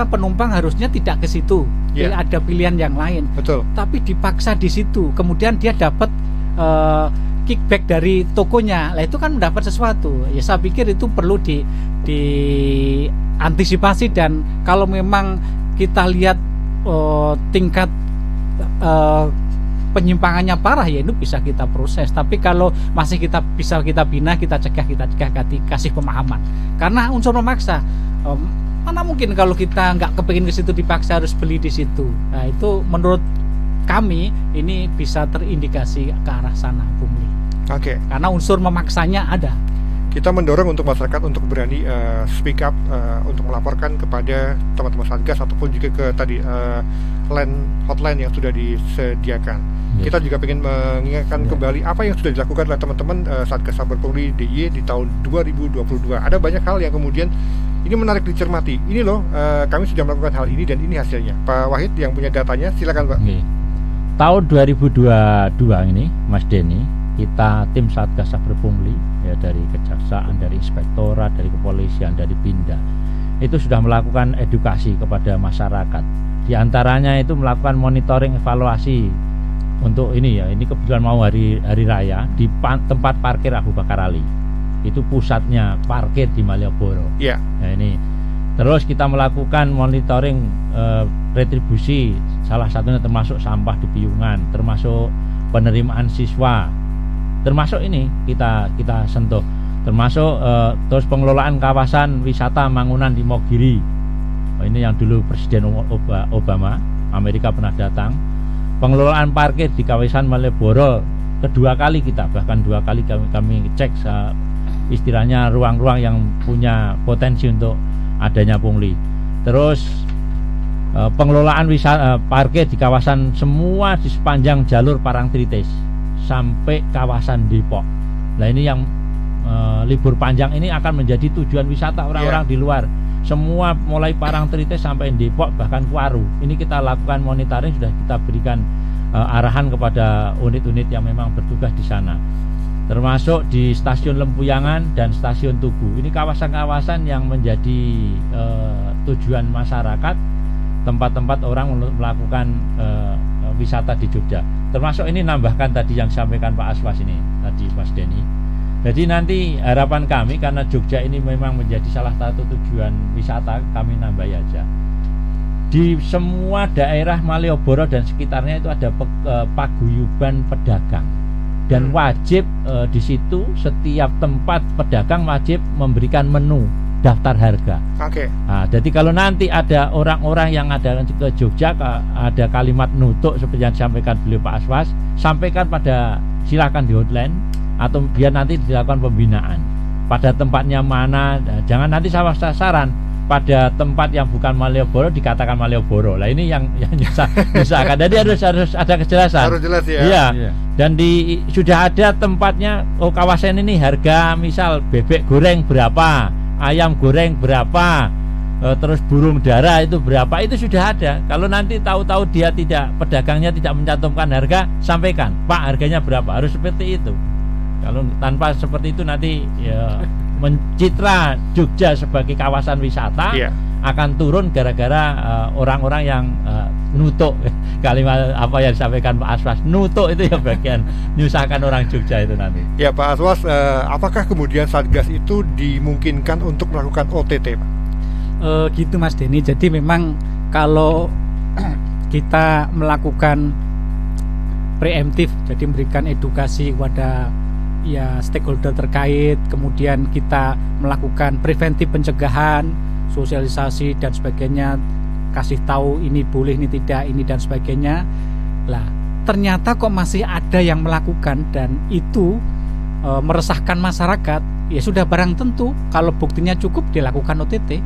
penumpang harusnya tidak ke situ, ada pilihan yang lain. Betul. Tapi dipaksa di situ, kemudian dia dapat kickback dari tokonya, lah itu kan mendapat sesuatu. Ya saya pikir itu perlu diantisipasi, dan kalau memang kita lihat tingkat penyimpangannya parah, ya itu bisa kita proses. Tapi kalau masih bisa kita bina, kita cegah, kasih pemahaman. Karena unsur memaksa, mana mungkin kalau kita nggak kepingin ke situ dipaksa harus beli di situ. Nah itu menurut kami ini bisa terindikasi ke arah sana, pungli. Oke. Karena unsur memaksanya ada. Kita mendorong untuk masyarakat untuk berani speak up, untuk melaporkan kepada teman-teman Satgas ataupun juga ke tadi hotline yang sudah disediakan. Kita juga ingin mengingatkan kembali apa yang sudah dilakukan oleh teman-teman Satgas Saber Pungli DIY di tahun 2022. Ada banyak hal yang kemudian ini menarik dicermati. Ini loh, kami sudah melakukan hal ini dan ini hasilnya. Pak Wahid yang punya datanya, silakan Pak. Tahun 2022 ini, Mas Denny, kita tim Satgas Saber Pungli ya, dari kejaksaan, dari inspektorat, dari kepolisian, dari Pindad, itu sudah melakukan edukasi kepada masyarakat. Di antaranya itu melakukan monitoring evaluasi untuk ini ya, ini kebetulan mau hari raya di tempat parkir Abu Bakar Ali. Itu pusatnya parkir di Malioboro. Iya. Nah, ini terus kita melakukan monitoring retribusi, salah satunya termasuk sampah di Piungan, termasuk penerimaan siswa, termasuk ini kita sentuh, termasuk terus pengelolaan kawasan wisata Mangunan di Mogiri. Ini yang dulu Presiden Obama Amerika pernah datang. Pengelolaan parkir di kawasan Malioboro kedua kali kita, bahkan 2 kali kami cek istilahnya ruang-ruang yang punya potensi untuk adanya pungli. Terus pengelolaan wisata parkir di kawasan semua di sepanjang jalur Parangtritis sampai kawasan Depok. Nah ini yang libur panjang ini akan menjadi tujuan wisata orang-orang di luar. Semua mulai Parangtritis sampai Depok bahkan Kuaru. Ini kita lakukan monitoring, sudah kita berikan arahan kepada unit-unit yang memang bertugas di sana. Termasuk di stasiun Lempuyangan dan stasiun Tugu. Ini kawasan-kawasan yang menjadi tujuan masyarakat, tempat-tempat orang melakukan wisata di Jogja. Termasuk ini nambahkan tadi yang disampaikan Pak Aswas ini tadi, Mas Denny. Jadi nanti harapan kami, karena Jogja ini memang menjadi salah satu tujuan wisata, kami nambah aja. Di semua daerah Malioboro dan sekitarnya itu ada paguyuban pedagang. Dan wajib di situ setiap tempat pedagang wajib memberikan menu daftar harga. Oke. Nah, jadi kalau nanti ada orang-orang yang ada ke Jogja, ada kalimat nutuk seperti yang disampaikan beliau Pak Aswas, sampaikan silakan di hotline atau biar nanti dilakukan pembinaan pada tempatnya mana. Jangan nanti sasaran pada tempat yang bukan Malioboro dikatakan Malioboro. Lah ini yang nyusahkan. Jadi harus ada kejelasan. Harus jelas ya. Iya. Dan sudah ada tempatnya, kawasan ini harga misal bebek goreng berapa, ayam goreng berapa, terus burung dara itu berapa, itu sudah ada. Kalau nanti tahu-tahu pedagangnya tidak mencantumkan harga, sampaikan, Pak harganya berapa, harus seperti itu. Kalau tanpa seperti itu nanti ya, mencitra Jogja sebagai kawasan wisata, akan turun gara-gara orang-orang yang nutuk. Kalimat apa yang disampaikan Pak Aswas, nutuk itu ya bagian nyusahkan orang Jogja itu nanti. Ya Pak Aswas, apakah kemudian Satgas itu dimungkinkan untuk melakukan OTT Pak? Gitu Mas Denny, jadi memang kalau kita melakukan preemptif, jadi memberikan edukasi kepada ya stakeholder terkait, kemudian kita melakukan preventif pencegahan, sosialisasi dan sebagainya, kasih tahu ini boleh, ini tidak, ini dan sebagainya. Lah, ternyata kok masih ada yang melakukan dan itu meresahkan masyarakat. Ya sudah barang tentu kalau buktinya cukup dilakukan OTT.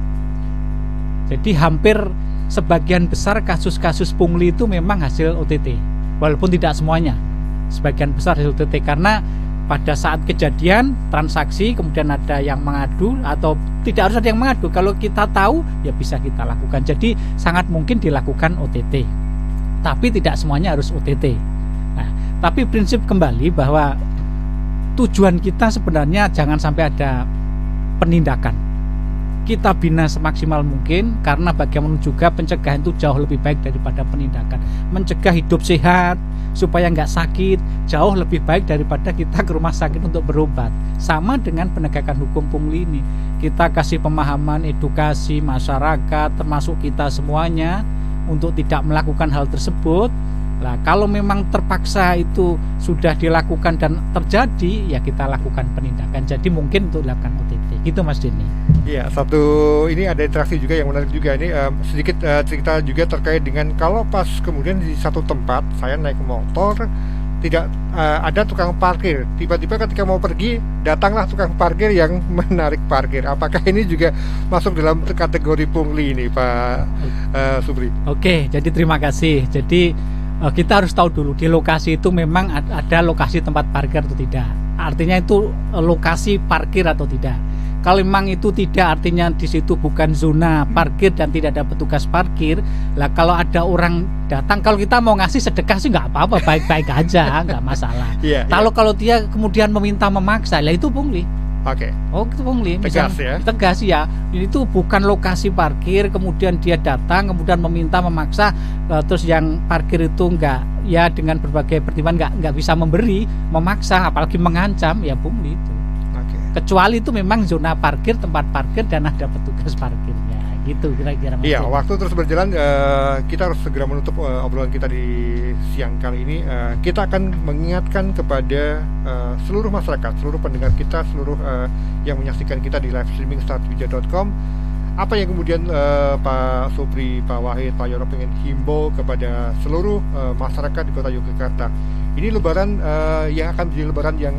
Jadi hampir sebagian besar kasus-kasus pungli itu memang hasil OTT, walaupun tidak semuanya, sebagian besar hasil OTT, karena pada saat kejadian transaksi kemudian ada yang mengadu atau tidak harus ada yang mengadu, kalau kita tahu ya bisa kita lakukan. Jadi sangat mungkin dilakukan OTT, tapi tidak semuanya harus OTT. Nah, tapi prinsip kembali bahwa tujuan kita sebenarnya jangan sampai ada penindakan. Kita bina semaksimal mungkin, karena bagaimanapun juga pencegahan itu jauh lebih baik daripada penindakan. Mencegah hidup sehat supaya nggak sakit jauh lebih baik daripada kita ke rumah sakit untuk berobat. Sama dengan penegakan hukum pungli ini, kita kasih pemahaman, edukasi masyarakat termasuk kita semuanya untuk tidak melakukan hal tersebut. Nah, kalau memang terpaksa itu sudah dilakukan dan terjadi, ya kita lakukan penindakan. Jadi mungkin untuk dilakukan OTT. Gitu Mas Denny. Iya, satu ini ada interaksi juga yang menarik juga ini, sedikit cerita juga terkait dengan kalau pas kemudian di satu tempat saya naik motor tidak ada tukang parkir, tiba-tiba ketika mau pergi datanglah tukang parkir yang menarik parkir. Apakah ini juga masuk dalam kategori pungli ini Pak Supri? Oke, jadi terima kasih. Jadi kita harus tahu dulu di lokasi itu memang ada lokasi tempat parkir atau tidak. Artinya itu lokasi parkir atau tidak. Kalau memang itu tidak, artinya di situ bukan zona parkir dan tidak ada petugas parkir. Lah kalau ada orang datang, kalau kita mau ngasih sedekah sih nggak apa-apa, baik-baik aja, nggak masalah. Kalau dia kemudian meminta memaksa, lah itu pungli. Oke. Oh, itu pungli. Tegas ya. Tegas ya. Itu bukan lokasi parkir, kemudian dia datang, kemudian meminta memaksa, terus yang parkir itu enggak, ya dengan berbagai pertimbangan enggak bisa memberi, memaksa, apalagi mengancam, ya pungli itu. Oke. Kecuali itu memang zona parkir, tempat parkir dan ada petugas parkirnya. Gitu kira-kira. Iya, waktu terus berjalan, kita harus segera menutup obrolan kita di siang kali ini. Kita akan mengingatkan kepada seluruh masyarakat, seluruh pendengar kita, seluruh yang menyaksikan kita di live streaming startwija.com. Apa yang kemudian Pak Supri, Pak Wahid, Pak Yono pengen himbau kepada seluruh masyarakat di Kota Yogyakarta. Ini lebaran yang akan menjadi lebaran yang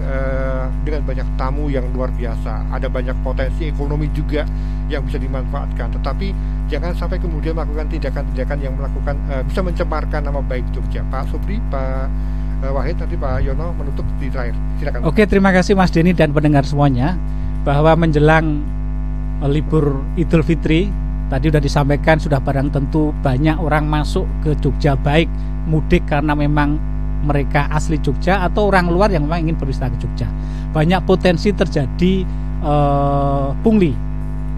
dengan banyak tamu yang luar biasa. Ada banyak potensi ekonomi juga yang bisa dimanfaatkan. Tetapi jangan sampai kemudian melakukan tindakan-tindakan yang melakukan bisa mencemarkan nama baik Jogja. Pak Supri, Pak Wahid, nanti Pak Yono menutup di terakhir. Silakan. Oke, terima kasih Mas Denny dan pendengar semuanya. Bahwa menjelang libur Idul Fitri tadi sudah disampaikan, sudah barang tentu banyak orang masuk ke Jogja, baik mudik karena memang mereka asli Jogja atau orang luar yang memang ingin berwisata ke Jogja. Banyak potensi terjadi pungli.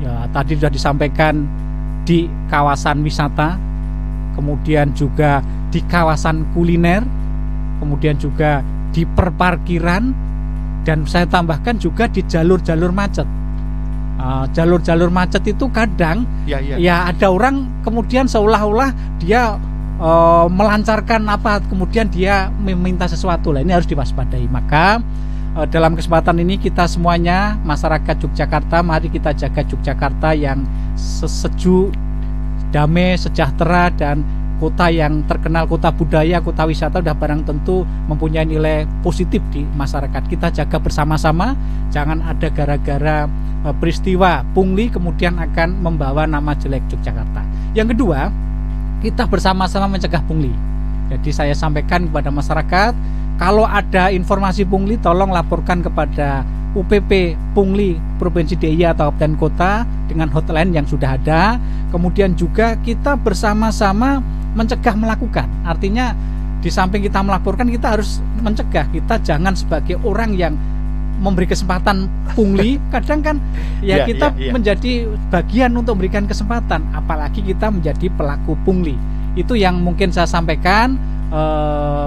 Ya, tadi sudah disampaikan di kawasan wisata, kemudian juga di kawasan kuliner, kemudian juga di perparkiran, dan saya tambahkan juga di jalur-jalur macet. Jalur-jalur macet itu kadang ya ada orang kemudian seolah-olah dia melancarkan apa, kemudian dia meminta sesuatu. Lah, ini harus diwaspadai. Maka dalam kesempatan ini kita semuanya masyarakat Yogyakarta, mari kita jaga Yogyakarta yang sejuk, damai, sejahtera, dan kota yang terkenal kota budaya, kota wisata, udah barang tentu mempunyai nilai positif di masyarakat. Kita jaga bersama-sama, jangan ada gara-gara peristiwa pungli kemudian akan membawa nama jelek Yogyakarta. Yang kedua, kita bersama-sama mencegah pungli. Jadi saya sampaikan kepada masyarakat, kalau ada informasi pungli tolong laporkan kepada UPP Pungli Provinsi DIY atau Kabupaten Kota dengan hotline yang sudah ada. Kemudian juga kita bersama-sama mencegah melakukan. Artinya di samping kita melaporkan, kita harus mencegah. Kita jangan sebagai orang yang memberi kesempatan pungli, kadang kan ya kita menjadi bagian untuk memberikan kesempatan, apalagi kita menjadi pelaku pungli. Itu yang mungkin saya sampaikan.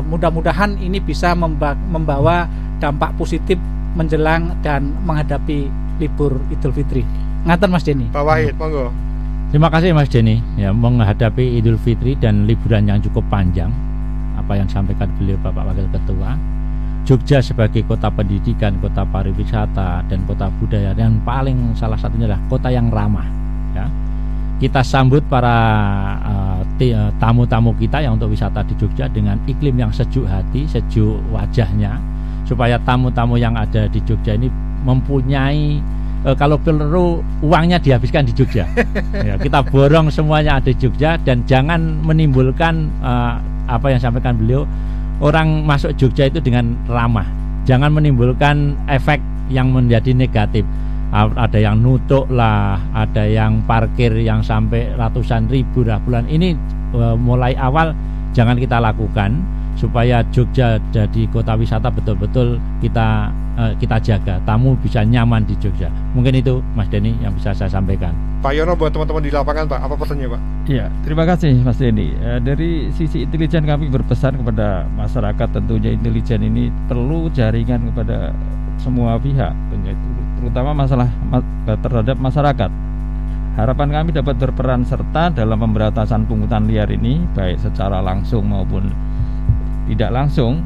Mudah-mudahan ini bisa membawa dampak positif menjelang dan menghadapi libur Idul Fitri. Ngaten Mas Denny. Pak Wahid, monggo. Terima kasih Mas Denny. Ya, menghadapi Idul Fitri dan liburan yang cukup panjang, apa yang disampaikan beliau Bapak Wakil Ketua, Jogja sebagai kota pendidikan, kota pariwisata, dan kota budaya, dan paling salah satunya adalah kota yang ramah. Ya. Kita sambut para tamu-tamu kita yang untuk wisata di Jogja dengan iklim yang sejuk hati, sejuk wajahnya, supaya tamu-tamu yang ada di Jogja ini mempunyai kalau perlu uangnya dihabiskan di Jogja. Ya, kita borong semuanya ada di Jogja, dan jangan menimbulkan apa yang sampaikan beliau, orang masuk Jogja itu dengan ramah, jangan menimbulkan efek yang menjadi negatif. Ada yang nutuk lah, ada yang parkir yang sampai ratusan ribu lah bulan ini. Mulai awal jangan kita lakukan, supaya Jogja jadi kota wisata betul-betul kita jaga, tamu bisa nyaman di Jogja. Mungkin itu Mas Denny yang bisa saya sampaikan. Pak Yono, buat teman-teman di lapangan Pak, apa pesannya Pak? Ya, terima kasih Mas Denny. Dari sisi intelijen kami berpesan kepada masyarakat, tentunya intelijen ini perlu jaringan kepada semua pihak, terutama masalah terhadap masyarakat. Harapan kami dapat berperan serta dalam pemberantasan pungutan liar ini, baik secara langsung maupun tidak langsung,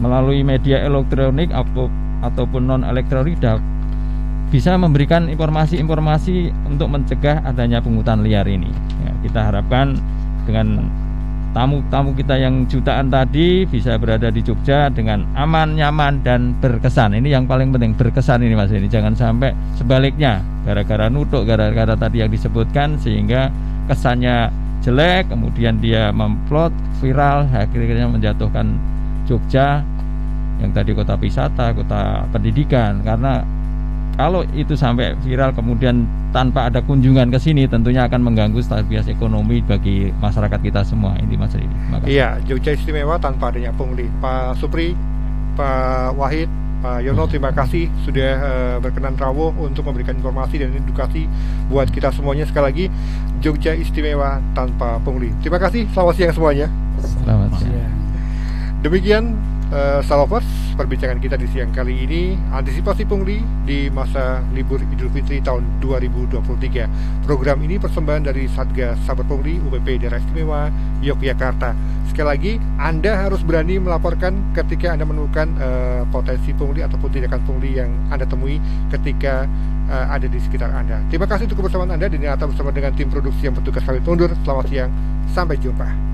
melalui media elektronik ataupun non elektronik, bisa memberikan informasi-informasi untuk mencegah adanya pungutan liar ini. Ya, kita harapkan dengan tamu-tamu kita yang jutaan tadi bisa berada di Jogja dengan aman, nyaman, dan berkesan. Ini yang paling penting, berkesan ini Mas. Ini jangan sampai sebaliknya, gara-gara nutuk, gara-gara tadi yang disebutkan, sehingga kesannya jelek, kemudian dia memplot viral, akhirnya menjatuhkan Jogja yang tadi kota wisata, kota pendidikan. Karena kalau itu sampai viral kemudian tanpa ada kunjungan ke sini, tentunya akan mengganggu stabilitas ekonomi bagi masyarakat kita semua. Ini Mas Ridi. Iya, Jogja istimewa tanpa adanya pungli. Pak Supri, Pak Wahid, Pak Yono, terima kasih sudah berkenan rawuh untuk memberikan informasi dan edukasi buat kita semuanya. Sekali lagi, Jogja istimewa tanpa pungli. Terima kasih, selamat siang semuanya. Selamat siang. Demikian Salovers, perbincangan kita di siang kali ini, antisipasi pungli di masa libur Idul Fitri tahun 2023. Program ini persembahan dari Satgas Saber Pungli UPP Daerah Istimewa Yogyakarta. Sekali lagi, Anda harus berani melaporkan ketika Anda menemukan potensi pungli ataupun tindakan pungli yang Anda temui ketika ada di sekitar Anda. Terima kasih untuk kebersamaan Anda. Dini Atta bersama dengan tim produksi yang bertugas kami undur. Selamat siang, sampai jumpa.